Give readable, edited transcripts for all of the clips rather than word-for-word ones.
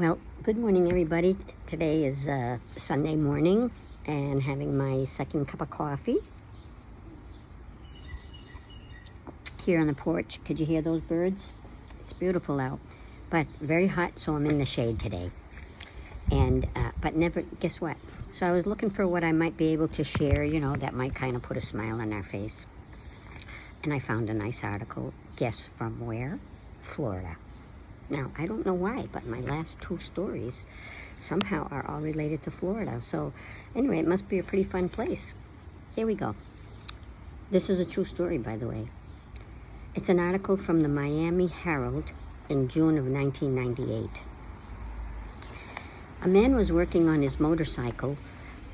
Well, good morning, everybody. Today is Sunday morning and having my second cup of coffee here on the porch. Could you hear those birds? It's beautiful out, but very hot, so I'm in the shade today. And but never, guess what? So I was looking for what I might be able to share, that might kind of put a smile on our face. And I found a nice article. Guess from where? Florida. Now, I don't know why, but my last two stories somehow are all related to Florida. So anyway, it must be a pretty fun place. Here we go. This is a true story, by the way. It's an article from the Miami Herald in June of 1998. A man was working on his motorcycle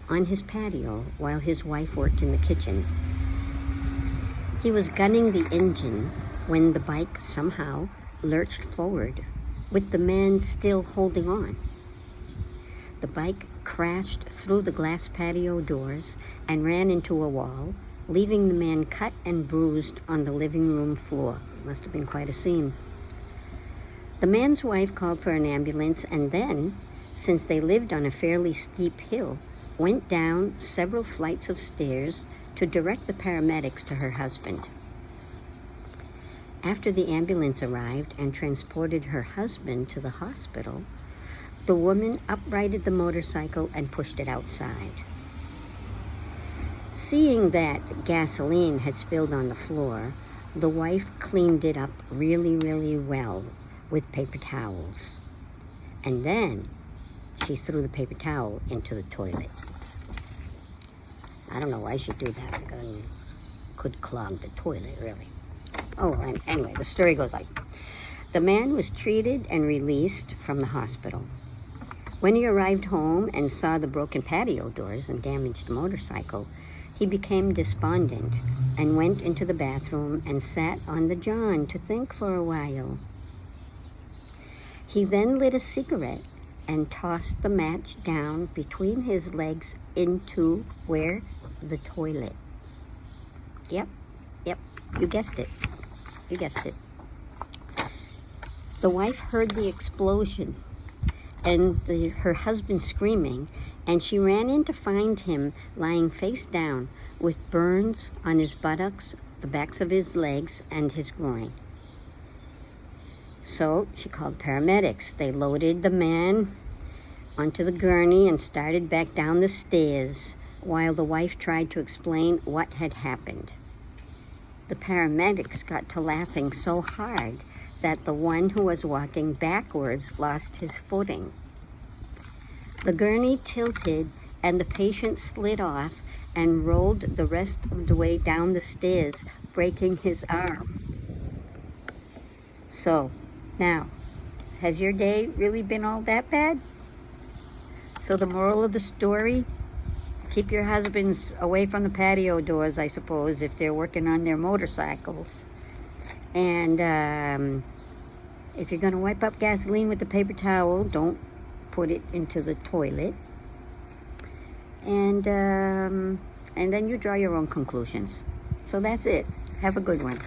on his patio while his wife worked in the kitchen. He was gunning the engine when the bike somehow lurched forward, with the man still holding on. The bike crashed through the glass patio doors and ran into a wall, leaving the man cut and bruised on the living room floor. Must have been quite a scene. The man's wife called for an ambulance and then, since they lived on a fairly steep hill, went down several flights of stairs to direct the paramedics to her husband. After the ambulance arrived and transported her husband to the hospital, the woman uprighted the motorcycle and pushed it outside. Seeing that gasoline had spilled on the floor, the wife cleaned it up really, really well with paper towels. And then she threw the paper towel into the toilet. I don't know why she'd do that. It could clog the toilet, really. Oh, and anyway, the story goes like, the man was treated and released from the hospital. When he arrived home and saw the broken patio doors and damaged motorcycle, he became despondent and went into the bathroom and sat on the john to think for a while. He then lit a cigarette and tossed the match down between his legs into where? The toilet. Yep, you guessed it. The wife heard the explosion and her husband screaming, and she ran in to find him lying face down with burns on his buttocks, the backs of his legs, and his groin. So she called paramedics. They loaded the man onto the gurney and started back down the stairs while the wife tried to explain what had happened. The paramedics got to laughing so hard that the one who was walking backwards lost his footing. The gurney tilted and the patient slid off and rolled the rest of the way down the stairs, breaking his arm. So, now, has your day really been all that bad? So the moral of the story? Keep your husbands away from the patio doors, I suppose, if they're working on their motorcycles. And if you're going to wipe up gasoline with the paper towel, don't put it into the toilet. And then you draw your own conclusions. So that's it. Have a good one.